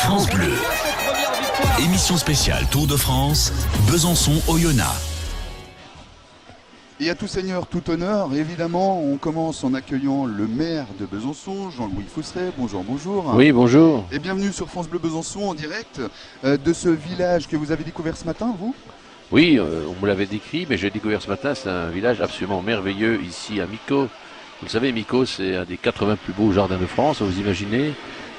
France Bleu. Émission spéciale Tour de France, Besançon-Oyonnax. Et à tout seigneur, tout honneur, évidemment, on commence en accueillant le maire de Besançon, Jean-Louis Fousseret. Bonjour, bonjour. Oui, bonjour. Et bienvenue sur France Bleu Besançon en direct de ce village que vous avez découvert ce matin, vous ? Oui, on me l'avait décrit, mais j'ai découvert ce matin, c'est un village absolument merveilleux ici à Mico. Vous le savez, Mico, c'est un des 80 plus beaux jardins de France, vous imaginez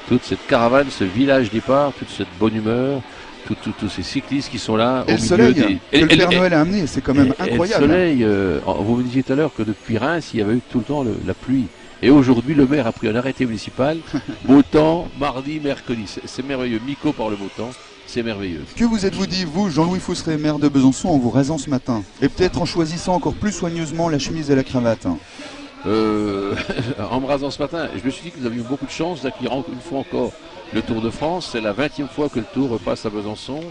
toute cette caravane, ce village départ, toute cette bonne humeur, tous ces cyclistes qui sont là. Et au le soleil milieu que le Père Noël a amené, c'est quand même incroyable. Et le soleil, vous me disiez tout à l'heure que depuis Reims, il y avait eu tout le temps la pluie. Et aujourd'hui, le maire a pris un arrêté municipal, beau temps, mardi, mercredi. C'est merveilleux, Mico par le beau temps, c'est merveilleux. Que vous êtes-vous dit, vous, Jean-Louis Fousseret, maire de Besançon, en vous rasant ce matin? Et peut-être en choisissant encore plus soigneusement la chemise et la cravate? En me rasant ce matin, je me suis dit que nous avions beaucoup de chance d'accueillir une fois encore le Tour de France. C'est la 20e fois que le Tour repasse à Besançon.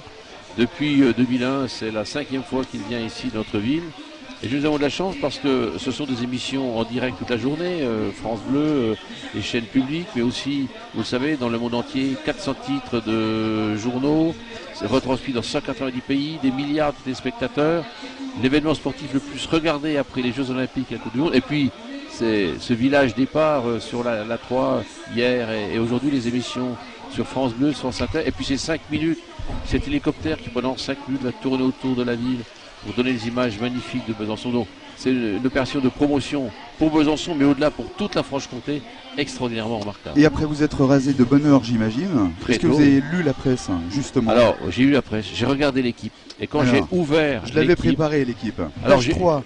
Depuis 2001, c'est la 5e fois qu'il vient ici dans notre ville. Et nous avons de la chance parce que ce sont des émissions en direct toute la journée, France Bleu, les chaînes publiques, mais aussi, vous le savez, dans le monde entier, 400 titres de journaux, c'est retransmis dans 190 pays, des milliards de téléspectateurs, l'événement sportif le plus regardé après les Jeux Olympiques et la Coupe du Monde. Et puis, c'est ce village départ sur la 3 hier et aujourd'hui les émissions sur France Bleu, sur France Inter. Et puis c'est 5 minutes, cet hélicoptère qui pendant 5 minutes va tourner autour de la ville pour donner des images magnifiques de Besançon. Donc c'est une opération de promotion pour Besançon, mais au-delà pour toute la Franche-Comté, extraordinairement remarquable. Et après vous être rasé de bonne heure, j'imagine. Est-ce que vous avez lu la presse, justement? Alors, j'ai lu la presse, j'ai regardé l'équipe. Et quand j'ai ouvert je l'avais préparé, l'équipe. Alors,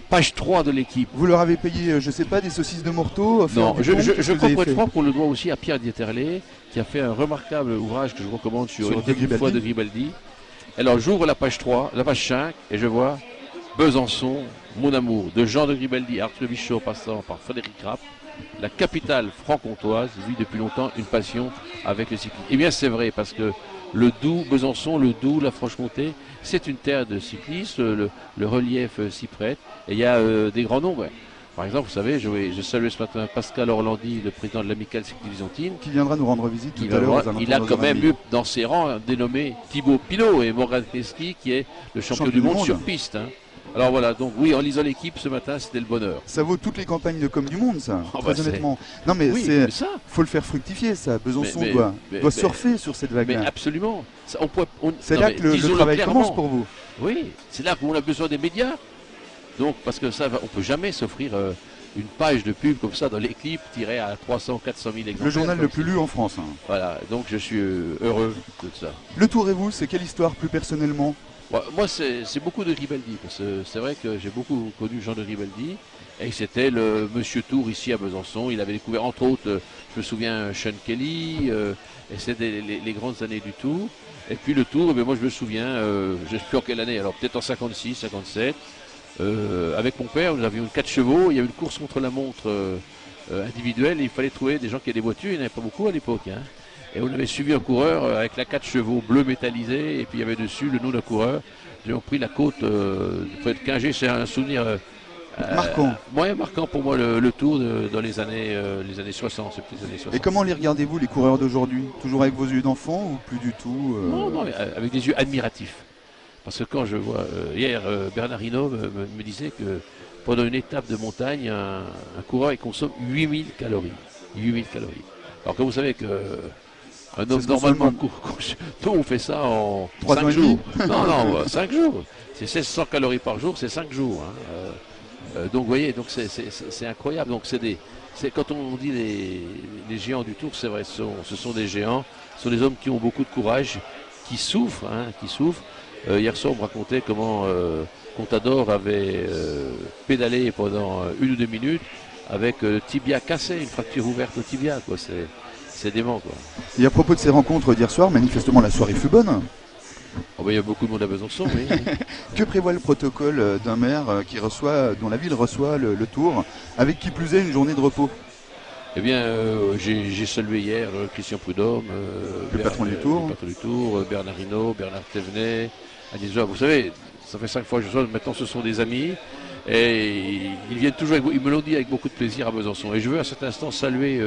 page 3 de l'équipe. Vous leur avez payé, je sais pas, des saucisses de Morteau? Non, je crois pour être franc, pour le doigt aussi à Pierre Dieterlé, qui a fait un remarquable ouvrage que je recommande sur une deuxième fois de Gribaldi. Alors, j'ouvre la page 3, la page 5, et je vois Besançon, mon amour, de Jean de Gribaldi, Arthur Bichot, passant par Frédéric Rapp, la capitale franc-comtoise, vit depuis longtemps une passion avec le cyclisme. Eh bien, c'est vrai, parce que le Doubs, Besançon, le Doubs, la Franche-Comté, c'est une terre de cyclistes, le relief s'y prête, et il y a des grands noms. Ouais. Par exemple, vous savez, je salue ce matin Pascal Orlandi, le président de l'Amicale cyclisantine, qui viendra nous rendre visite tout à l'heure. Il a quand même eu dans ses rangs un dénommé Thibaut Pinot et Morgan Pesky, qui est le champion du monde sur piste. Hein. Alors voilà, donc oui, en lisant l'équipe ce matin, c'était le bonheur. Ça vaut toutes les campagnes de com du monde, ça, très honnêtement. Non mais oui, faut le faire fructifier, ça. Besançon doit surfer sur cette vague-là. Mais absolument. C'est là que le travail commence pour vous. Oui, c'est là qu'on a besoin des médias. Donc, parce que ça, on ne peut jamais s'offrir une page de pub comme ça dans l'équipe tirée à 300, 400 000 exemplaires. Le journal le plus lu en France. Hein. Voilà, donc je suis heureux de ça. Le Tour et vous, c'est quelle histoire plus personnellement? Moi, c'est beaucoup de Gribaldi, parce que c'est vrai que j'ai beaucoup connu Jean de Gribaldi, et c'était le Monsieur Tour ici à Besançon. Il avait découvert, entre autres, je me souviens, Sean Kelly, et c'était les grandes années du Tour. Et puis le Tour, moi je me souviens, je ne sais plus en quelle année, alors peut-être en 56, 57, avec mon père, nous avions 4 chevaux, il y avait une course contre la montre individuelle, et il fallait trouver des gens qui avaient des voitures, il n'y en avait pas beaucoup à l'époque. Hein. Et on avait suivi un coureur avec la 4 chevaux bleu métallisé, et puis il y avait dessus le nom d'un coureur. Nous avons pris la côte près de Quingé, c'est un souvenir marquant. Marquant pour moi le Tour dans les années 60, ces petites années 60. Et comment les regardez-vous, les coureurs d'aujourd'hui? Toujours avec vos yeux d'enfant ou plus du tout Non, mais avec des yeux admiratifs. Parce que quand je vois, hier, Bernard Hinault me disait que pendant une étape de montagne, un coureur il consomme 8000 calories. 8000 calories. Alors que vous savez que un homme normalement nous on fait ça en 5 jours. Non, 5 jours. C'est 1600 calories par jour, c'est 5 jours. Hein. Donc vous voyez, donc c'est incroyable. Donc quand on dit les géants du Tour, c'est vrai, ce sont des géants, ce sont des hommes qui ont beaucoup de courage, qui souffrent. Hier soir, on me racontait comment Contador avait pédalé pendant 1 ou 2 minutes avec tibia cassé, une fracture ouverte au tibia, quoi. C'est dément, quoi. Et à propos de ces rencontres d'hier soir, manifestement la soirée fut bonne. Il y a beaucoup de monde à Besançon, oui. Que prévoit le protocole d'un maire dont la ville reçoit le Tour, avec qui plus est une journée de repos? Eh bien, j'ai salué hier Christian Prudhomme, le patron du Tour, Bernard Hinault, Bernard Thévenet, Agnès Joie. Vous savez, ça fait 5 fois que je sois, maintenant ce sont des amis. Et ils viennent toujours, ils me l'ont dit avec beaucoup de plaisir à Besançon. Et je veux à cet instant saluer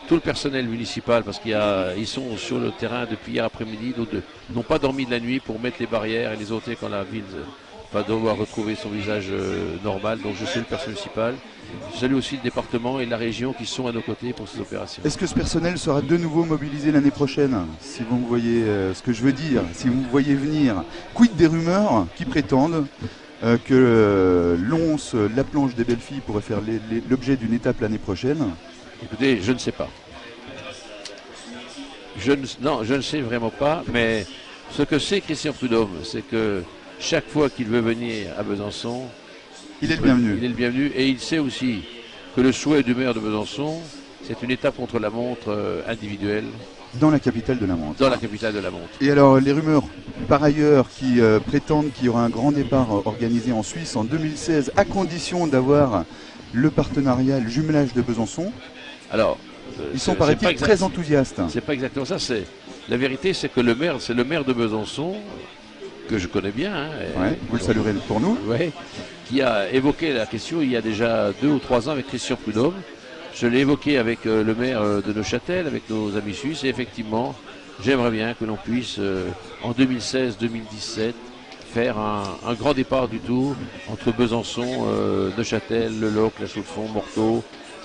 tout le personnel municipal, parce qu'ils sont sur le terrain depuis hier après-midi, n'ont pas dormi de la nuit pour mettre les barrières et les ôter quand la ville va devoir retrouver son visage normal. Donc je salue le personnel municipal, je salue aussi le département et la région qui sont à nos côtés pour ces opérations. Est-ce que ce personnel sera de nouveau mobilisé l'année prochaine? Si vous me voyez ce que je veux dire, si vous me voyez venir, quid des rumeurs qui prétendent que l'once, la planche des belles filles pourrait faire l'objet d'une étape l'année prochaine? Écoutez, je ne sais pas. Non, je ne sais vraiment pas, mais ce que sait Christian Prudhomme, c'est que chaque fois qu'il veut venir à Besançon, il est le bienvenu. Il est le bienvenu, et il sait aussi que le souhait du maire de Besançon, c'est une étape contre la montre individuelle. Dans la capitale de la montre. Dans la capitale de la montre. Et alors, les rumeurs, par ailleurs, qui prétendent qu'il y aura un grand départ organisé en Suisse en 2016, à condition d'avoir le partenariat, le jumelage de Besançon. Alors, ils sont, paraît-il, très enthousiastes. C'est pas exactement ça. La vérité, c'est que c'est le maire de Besançon, que je connais bien. Hein, vous le saluerez pour nous. Ouais, qui a évoqué la question il y a déjà 2 ou 3 ans avec Christian Prudhomme. Je l'ai évoqué avec le maire de Neuchâtel, avec nos amis suisses, et effectivement, j'aimerais bien que l'on puisse, en 2016-2017, faire un grand départ du Tour entre Besançon, Neuchâtel, Le Loc, La Chaux-de-Fonds, Morteau,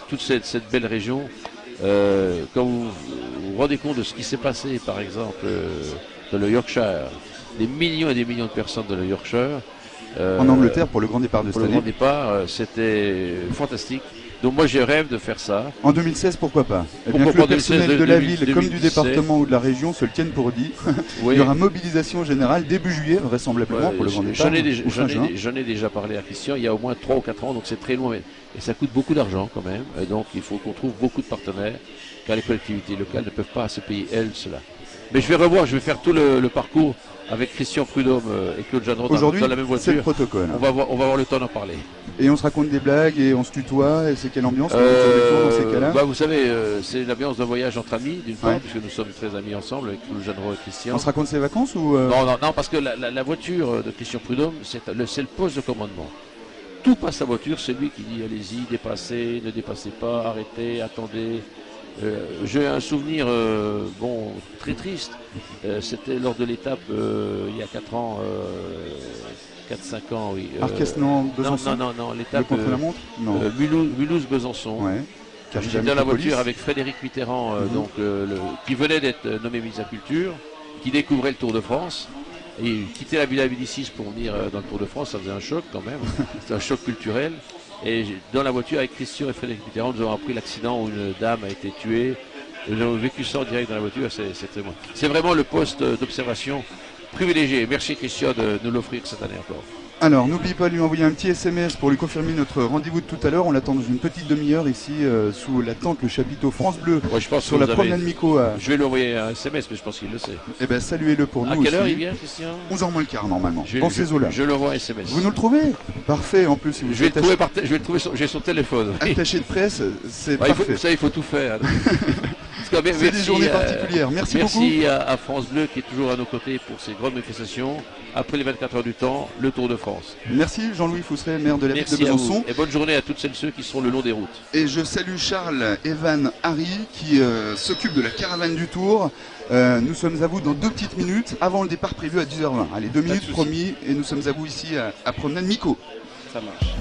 toute cette belle région. Quand vous vous rendez compte de ce qui s'est passé, par exemple, dans le Yorkshire, des millions et des millions de personnes dans le Yorkshire. En Angleterre, pour le grand départ de cette année. Pour le grand départ, c'était fantastique. Donc moi, j'ai rêve de faire ça. En 2016, pourquoi pas? Eh bien, que le personnel de la ville, comme du département ou de la région, se le tiennent pour dit. Oui. Il y aura mobilisation générale début juillet, vraisemblablement, pour le grand départ. J'en ai déjà parlé à Christian, il y a au moins 3 ou 4 ans, donc c'est très loin. Et ça coûte beaucoup d'argent quand même. Et donc il faut qu'on trouve beaucoup de partenaires, car les collectivités locales ne peuvent pas se payer elles cela. Mais je vais faire tout le parcours avec Christian Prudhomme et Claude Jeannot dans la même voiture. C'est le protocole. On va avoir le temps d'en parler. Et on se raconte des blagues et on se tutoie, et c'est quelle ambiance dans ces cas-là? Vous savez, c'est l'ambiance d'un voyage entre amis, d'une part, puisque nous sommes très amis ensemble avec Claude Jeannot et Christian. On se raconte ses vacances ou Non, parce que la voiture de Christian Prudhomme, c'est le poste de commandement. Tout passe à voiture, c'est lui qui dit allez-y, dépassez, ne dépassez pas, arrêtez, attendez. J'ai un souvenir très triste. C'était lors de l'étape il y a 4 ans, 4-5 ans, oui. Arquesnan, Besançon. Non, l'étape contre-la-montre. Mulhouse-Besançon. Ouais. J'étais dans la voiture avec Frédéric Mitterrand, qui venait d'être nommé ministre de la Culture, qui découvrait le Tour de France. Et il quittait la Villa Médicis pour venir dans le Tour de France, ça faisait un choc quand même. C'était un choc culturel. Et dans la voiture avec Christian et Frédéric Mitterrand, nous avons appris l'accident où une dame a été tuée. Et nous avons vécu ça en direct dans la voiture, c'est vraiment le poste d'observation privilégié. Merci Christian de nous l'offrir cette année encore. Alors, n'oubliez pas de lui envoyer un petit SMS pour lui confirmer notre rendez-vous de tout à l'heure. On l'attend dans une petite demi-heure ici, sous la tente, le chapiteau France Bleu, sur la promenade Mico. Je vais lui envoyer un SMS, mais je pense qu'il le sait. Eh bien, saluez-le pour nous aussi. À quelle heure il vient, Christian? 11h moins le quart, normalement. Dans ces eaux-là. Je lui envoie un SMS. Vous nous le trouvez? Parfait, en plus. Si vous je vais le trouver, j'ai son téléphone. Attaché de presse, c'est parfait. Il faut tout faire. C'est des journées particulières. Merci beaucoup. Merci à France Bleu qui est toujours à nos côtés pour ces grandes manifestations. Après les 24 heures du temps, le Tour de France. Merci Jean-Louis Fousseret, maire de la ville de Besançon. Et bonne journée à toutes celles et ceux qui seront le long des routes. Et je salue Charles Evan Harry qui s'occupe de la caravane du Tour. Nous sommes à vous dans 2 petites minutes avant le départ prévu à 10h20. Allez, 2 minutes promis et nous sommes à vous ici à Promenade Mico. Ça marche.